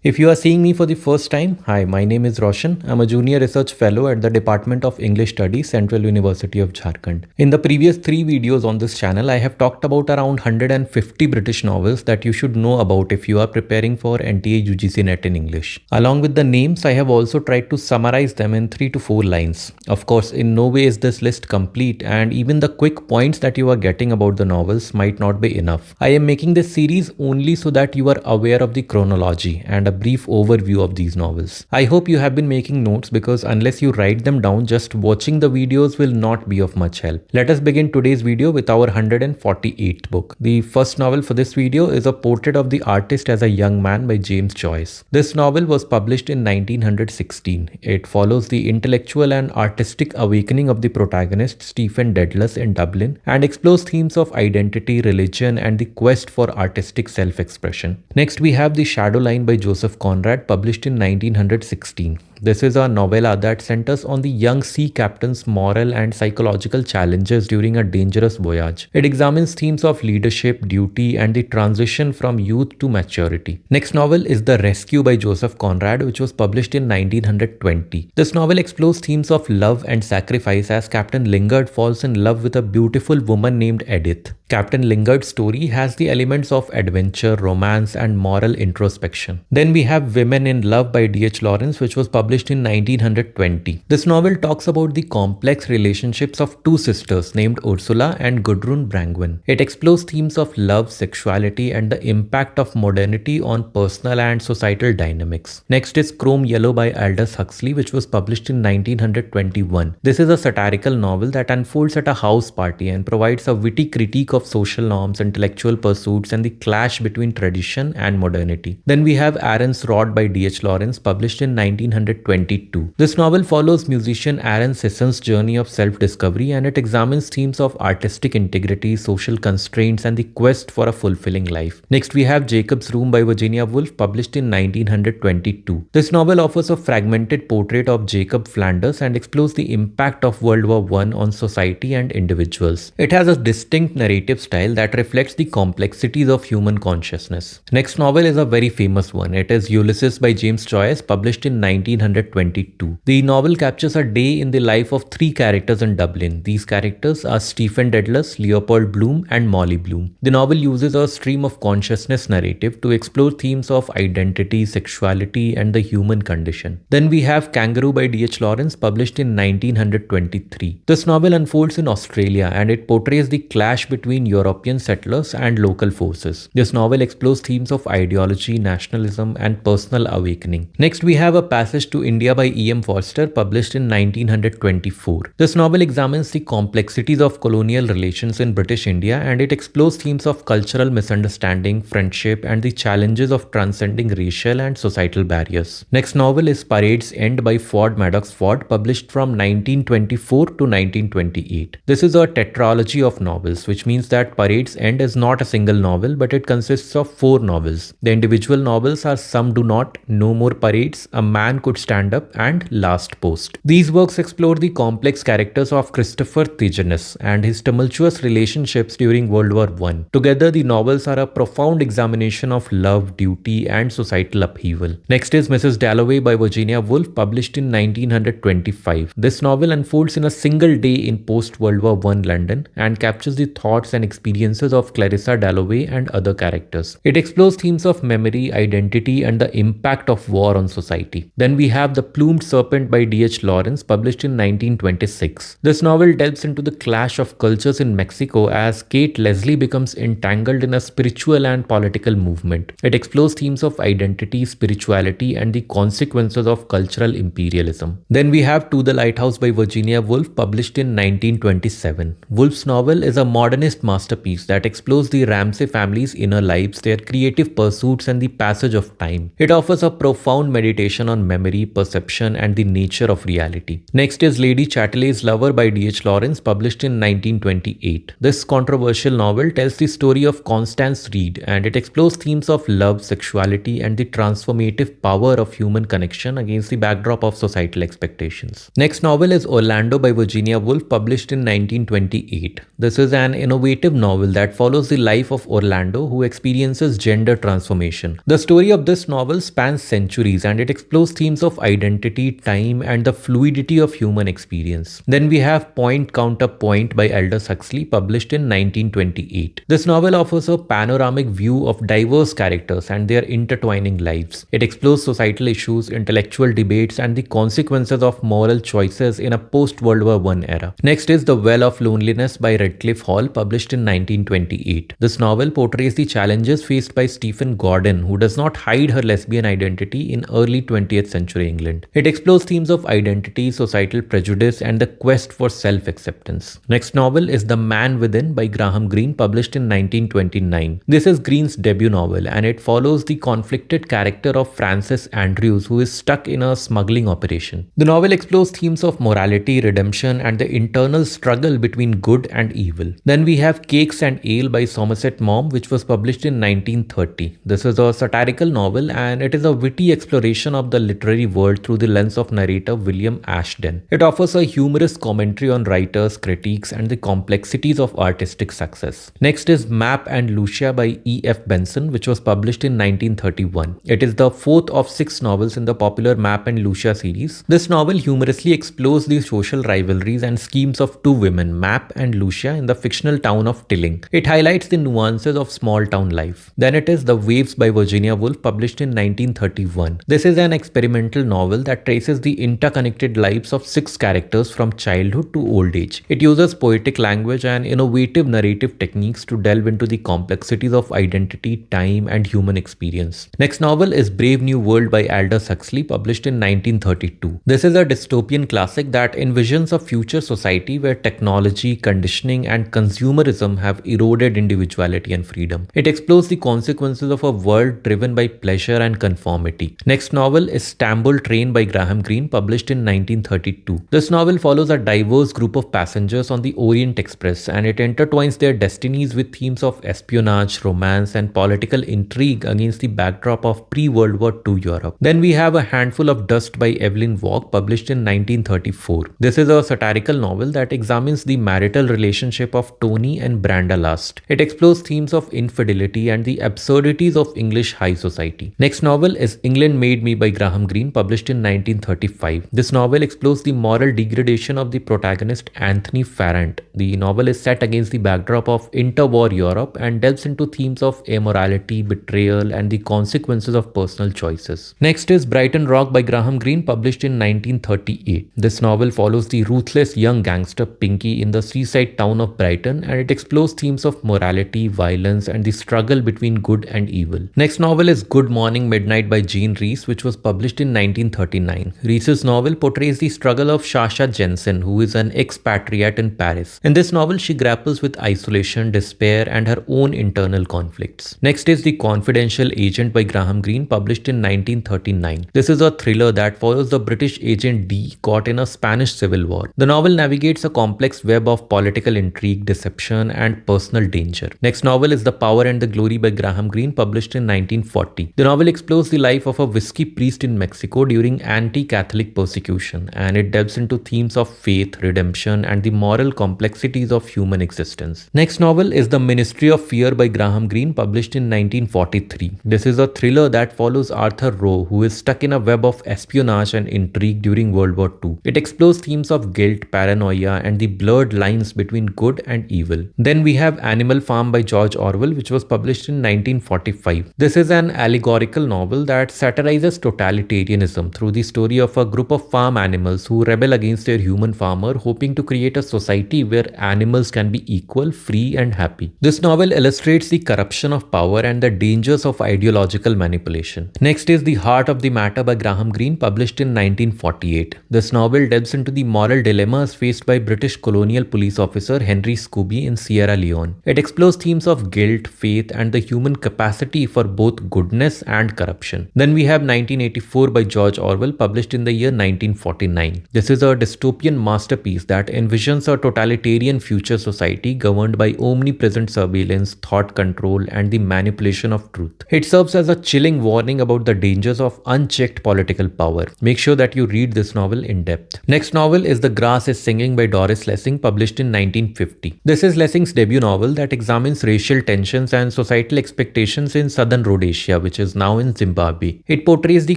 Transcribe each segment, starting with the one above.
If you are seeing me for the first time, hi, my name is Roshan. I'm a junior research fellow at the Department of English Studies, Central University of Jharkhand. In the previous 3 videos on this channel, I have talked about around 150 British novels that you should know about if you are preparing for NTA-UGC NET in English. Along with the names, I have also tried to summarize them in 3 to 4 lines. Of course, in no way is this list complete, and even the quick points that you are getting about the novels might not be enough. I am making this series only so that you are aware of the chronology and a brief overview of these novels. I hope you have been making notes because unless you write them down, just watching the videos will not be of much help. Let us begin today's video with our 148th book. The first novel for this video is A Portrait of the Artist as a Young Man by James Joyce. This novel was published in 1916. It follows the intellectual and artistic awakening of the protagonist Stephen Dedalus in Dublin and explores themes of identity, religion, and the quest for artistic self-expression. Next, we have The Shadow Line by Joseph Conrad, published in 1916. This is a novella that centers on the young sea captain's moral and psychological challenges during a dangerous voyage. It examines themes of leadership, duty, and the transition from youth to maturity. Next novel is The Rescue by Joseph Conrad, which was published in 1920. This novel explores themes of love and sacrifice as Captain Lingard falls in love with a beautiful woman named Edith. Captain Lingard's story has the elements of adventure, romance, and moral introspection. Then we have Women in Love by D.H. Lawrence, which was published in 1920. This novel talks about the complex relationships of two sisters named Ursula and Gudrun Brangwyn. It explores themes of love, sexuality, and the impact of modernity on personal and societal dynamics. Next is Chrome Yellow by Aldous Huxley, which was published in 1921. This is a satirical novel that unfolds at a house party and provides a witty critique of social norms, intellectual pursuits, and the clash between tradition and modernity. Then we have Aaron's Rod by D.H. Lawrence, published in 1922. This novel follows musician Aaron Sisson's journey of self-discovery, and it examines themes of artistic integrity, social constraints, and the quest for a fulfilling life. Next, we have Jacob's Room by Virginia Woolf, published in 1922. This novel offers a fragmented portrait of Jacob Flanders and explores the impact of World War I on society and individuals. It has a distinct narrative style that reflects the complexities of human consciousness. Next novel is a very famous one. It is Ulysses by James Joyce, published in 1922. The novel captures a day in the life of 3 characters in Dublin. These characters are Stephen Dedalus, Leopold Bloom, and Molly Bloom. The novel uses a stream of consciousness narrative to explore themes of identity, sexuality, and the human condition. Then we have Kangaroo by D.H. Lawrence, published in 1923. This novel unfolds in Australia and it portrays the clash between European settlers and local forces. This novel explores themes of ideology, nationalism, and personal awakening. Next, we have A Passage to India by E.M. Forster, published in 1924. This novel examines the complexities of colonial relations in British India and it explores themes of cultural misunderstanding, friendship, and the challenges of transcending racial and societal barriers. Next novel is Parade's End by Ford Madox Ford, published from 1924 to 1928. This is a tetralogy of novels, which means that Parade's End is not a single novel, but it consists of 4 novels. The individual novels are Some Do Not, No More Parades, A Man Could Stand Up, and Last Post. These works explore the complex characters of Christopher Thegenus and his tumultuous relationships during World War I. Together, the novels are a profound examination of love, duty, and societal upheaval. Next is Mrs. Dalloway by Virginia Woolf, published in 1925. This novel unfolds in a single day in post-World War I London and captures the thoughts and experiences of Clarissa Dalloway and other characters. It explores themes of memory, identity, and the impact of war on society. Then we have The Plumed Serpent by D.H. Lawrence, published in 1926. This novel delves into the clash of cultures in Mexico as Kate Leslie becomes entangled in a spiritual and political movement. It explores themes of identity, spirituality, and the consequences of cultural imperialism. Then we have To the Lighthouse by Virginia Woolf, published in 1927. Woolf's novel is a modernist masterpiece that explores the Ramsay family's inner lives, their creative pursuits, and the passage of time. It offers a profound meditation on memory, memory, perception, and the nature of reality. Next is Lady Chatterley's Lover by D.H. Lawrence, published in 1928. This controversial novel tells the story of Constance Reed, and it explores themes of love, sexuality, and the transformative power of human connection against the backdrop of societal expectations. Next novel is Orlando by Virginia Woolf, published in 1928. This is an innovative novel that follows the life of Orlando, who experiences gender transformation. The story of this novel spans centuries, and it explores themes of identity, time, and the fluidity of human experience. Then we have Point Counterpoint by Aldous Huxley, published in 1928. This novel offers a panoramic view of diverse characters and their intertwining lives. It explores societal issues, intellectual debates, and the consequences of moral choices in a post-World War I era. Next is The Well of Loneliness by Redcliffe Hall, published in 1928. This novel portrays the challenges faced by Stephen Gordon, who does not hide her lesbian identity in early 20th century England. It explores themes of identity, societal prejudice, and the quest for self-acceptance. Next novel is The Man Within by Graham Greene, published in 1929. This is Greene's debut novel, and it follows the conflicted character of Francis Andrews, who is stuck in a smuggling operation. The novel explores themes of morality, redemption, and the internal struggle between good and evil. Then we have Cakes and Ale by Somerset Maugham, which was published in 1930. This is a satirical novel, and it is a witty exploration of the literary world through the lens of narrator William Ashton. It offers a humorous commentary on writers, critiques, and the complexities of artistic success. Next is Map and Lucia by E.F. Benson, which was published in 1931. It is the fourth of 6 novels in the popular Map and Lucia series. This novel humorously explores the social rivalries and schemes of two women, Map and Lucia, in the fictional town of Tilling. It highlights the nuances of small town life. Then it is The Waves by Virginia Woolf, published in 1931. This is an experimental novel that traces the interconnected lives of 6 characters from childhood to old age. It uses poetic language and innovative narrative techniques to delve into the complexities of identity, time, and human experience. Next novel is Brave New World by Aldous Huxley, published in 1932. This is a dystopian classic that envisions a future society where technology, conditioning, and consumerism have eroded individuality and freedom. It explores the consequences of a world driven by pleasure and conformity. Next novel is Stamboul Train by Graham Greene, published in 1932. This novel follows a diverse group of passengers on the Orient Express, and it intertwines their destinies with themes of espionage, romance, and political intrigue against the backdrop of pre-World War II Europe. Then we have A Handful of Dust by Evelyn Waugh, published in 1934. This is a satirical novel that examines the marital relationship of Tony and Branda Last. It explores themes of infidelity and the absurdities of English high society. Next novel is England Made Me by Graham Greene, published in 1935. This novel explores the moral degradation of the protagonist Anthony Farrant. The novel is set against the backdrop of interwar Europe and delves into themes of immorality, betrayal, and the consequences of personal choices. Next is Brighton Rock by Graham Greene, published in 1938. This novel follows the ruthless young gangster Pinky in the seaside town of Brighton, and it explores themes of morality, violence, and the struggle between good and evil. Next novel is Good Morning Midnight by Jean Rhys, which was published in 1939. Rhys's novel portrays the struggle of Sasha Jensen, who is an expatriate in Paris. In this novel, she grapples with isolation, despair, and her own internal conflicts. Next is The Confidential Agent by Graham Greene, published in 1939. This is a thriller that follows the British agent D caught in a Spanish Civil War. The novel navigates a complex web of political intrigue, deception, and personal danger. Next novel is The Power and the Glory by Graham Greene, published in 1940. The novel explores the life of a whiskey priest in Mexico during anti-Catholic persecution, and it delves into themes of faith, redemption, and the moral complexities of human existence. Next novel is The Ministry of Fear by Graham Greene, published in 1943. This is a thriller that follows Arthur Rowe, who is stuck in a web of espionage and intrigue during World War II. It explores themes of guilt, paranoia, and the blurred lines between good and evil. Then we have Animal Farm by George Orwell, which was published in 1945. This is an allegorical novel that satirizes totalitarianism through the story of a group of farm animals who rebel against their human farmer, hoping to create a society where animals can be equal, free, and happy. This novel illustrates the corruption of power and the dangers of ideological manipulation. Next is The Heart of the Matter by Graham Greene, published in 1948. This novel delves into the moral dilemmas faced by British colonial police officer Henry Scooby in Sierra Leone. It explores themes of guilt, faith, and the human capacity for both goodness and corruption. Then we have 1984 by George Orwell, published in the year 1949. This is a dystopian masterpiece that envisions a totalitarian future society governed by omnipresent surveillance, thought control, and the manipulation of truth. It serves as a chilling warning about the dangers of unchecked political power. Make sure that you read this novel in depth. Next novel is The Grass is Singing by Doris Lessing, published in 1950. This is Lessing's debut novel that examines racial tensions and societal expectations in southern Rhodesia, which is now in Zimbabwe. It portrays the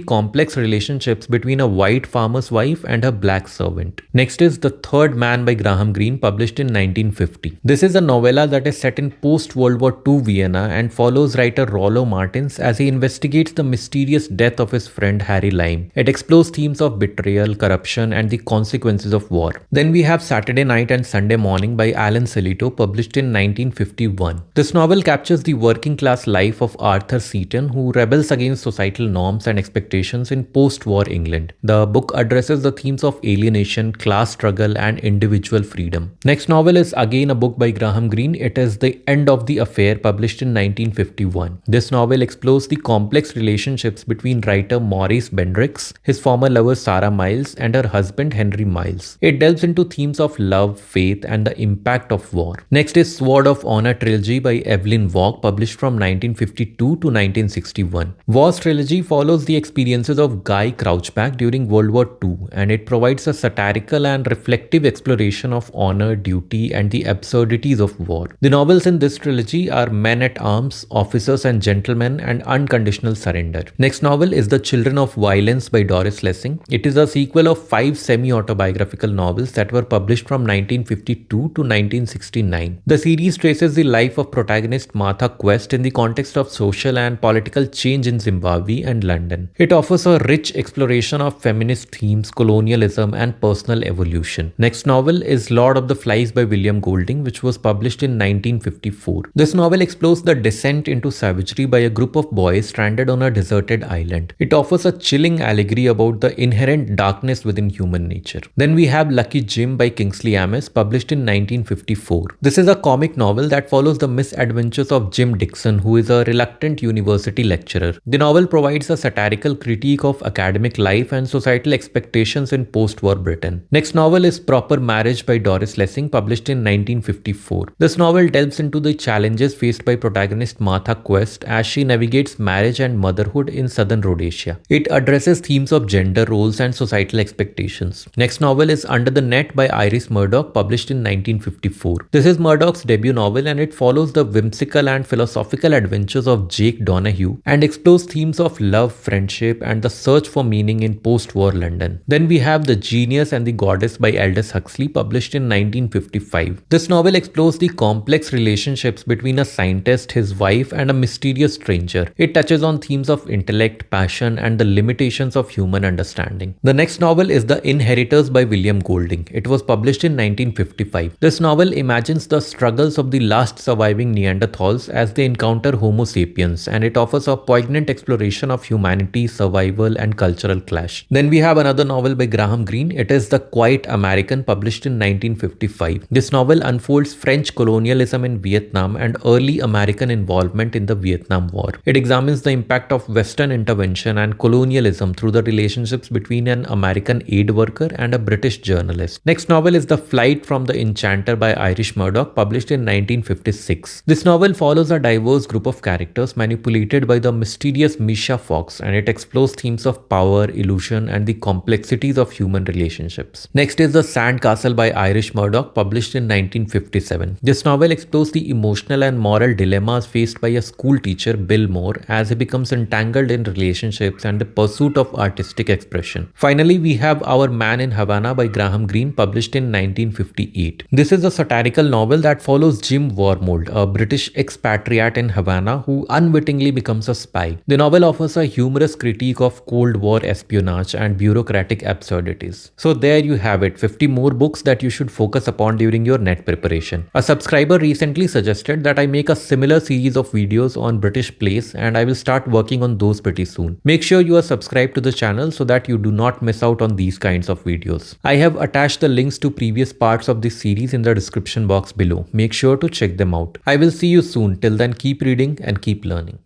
complex relationships between a white farmer's wife and her black servant. Next is The Third Man by Graham Greene, published in 1950. This is a novella that is set in post-World War II Vienna and follows writer Rollo Martins as he investigates the mysterious death of his friend Harry Lime. It explores themes of betrayal, corruption, and the consequences of war. Then we have Saturday Night and Sunday Morning by Alan Silito, published in 1951. This novel captures the working class life of Arthur Seaton, who rebels against societal norms and expectations in post-war England. The book addresses the themes of alienation, class struggle, and individual freedom. Next novel is again a book by Graham Greene. It is The End of the Affair, published in 1951. This novel explores the complex relationships between writer Maurice Bendrix, his former lover Sarah Miles, and her husband Henry Miles. It delves into themes of love, faith, and the impact of war. Next is Sword of Honor trilogy by Evelyn Waugh, published from 1952 to 1961. Waugh's trilogy follows the experiences of Guy Crouchback during World War II, and it provides a satirical and reflective exploration of honor, duty, and the absurdities of war. The novels in this trilogy are Men at Arms, Officers and Gentlemen, and Unconditional Surrender. Next novel is The Children of Violence by Doris Lessing. It is a sequel of 5 semi-autobiographical novels that were published from 1952 to 1969. The series traces the life of protagonist Martha Quest in the context of social and political change in Zimbabwe and London. It offers a rich exploration of feminist themes, colonialism, and personal evolution. Next novel is Lord of the Flies by William Golding, which was published in 1954. This novel explores the descent into savagery by a group of boys stranded on a deserted island. It offers a chilling allegory about the inherent darkness within human nature. Then we have Lucky Jim by Kingsley Amis, published in 1954. This is a comic novel that follows the misadventures of Jim Dixon, who is a reluctant university lecturer. The novel provides a satirical critique of academic life and societal expectations in post-war Britain. Next novel is Proper Marriage by Doris Lessing, published in 1954. This novel delves into the challenges faced by protagonist Martha Quest as she navigates marriage and motherhood in southern Rhodesia. It addresses themes of gender roles and societal expectations. Next novel is Under the Net by Iris Murdoch, published in 1954. This is Murdoch's debut novel, and it follows the whimsical and philosophical adventures of Jake Donahue and explores themes of love, friendship, and the search for meaning in post-war London. Then we have The Genius and the Goddess by Aldous Huxley, published in 1955. This novel explores the complex relationships between a scientist, his wife, and a mysterious stranger. It touches on themes of intellect, passion, and the limitations of human understanding. The next novel is The Inheritors by William Golding. It was published in 1955. This novel imagines the struggles of the last surviving Neanderthals as they encounter Homo sapiens, and it offers a poignant exploration of humanity, survival, and cultural clash. Then we have another novel by Graham Greene. It is The Quiet American, published in 1955. This novel unfolds French colonialism in Vietnam and early American involvement in the Vietnam War. It examines the impact of Western intervention and colonialism through the relationships between an American aid worker and a British journalist. Next novel is The Flight from the Enchanter by Iris Murdoch, published in 1956. This novel follows a diverse group of characters manipulated by the mysterious Misha Fox, and it explores themes of power, illusion, and the complexities of human relationships. Next is The Sandcastle by Iris Murdoch, published in 1957. This novel explores the emotional and moral dilemmas faced by a school teacher, Bill Moore, as he becomes entangled in relationships and the pursuit of artistic expression. Finally, we have Our Man in Havana by Graham Greene, published in 1958. This is a satirical novel that follows Jim Wormold, a British expatriate in Havana who unwittingly becomes a spy. The novel offers a humorous critique of Cold War espionage and bureaucratic absurdities. So there you have it, 50 more books that you should focus upon during your NET preparation. A subscriber recently suggested that I make a similar series of videos on British plays, and I will start working on those pretty soon. Make sure you are subscribed to the channel so that you do not miss out on these kinds of videos. I have attached the links to previous parts of this series in the description box below. Make sure to check them out. I will see you soon. Till then, keep reading and keep learning.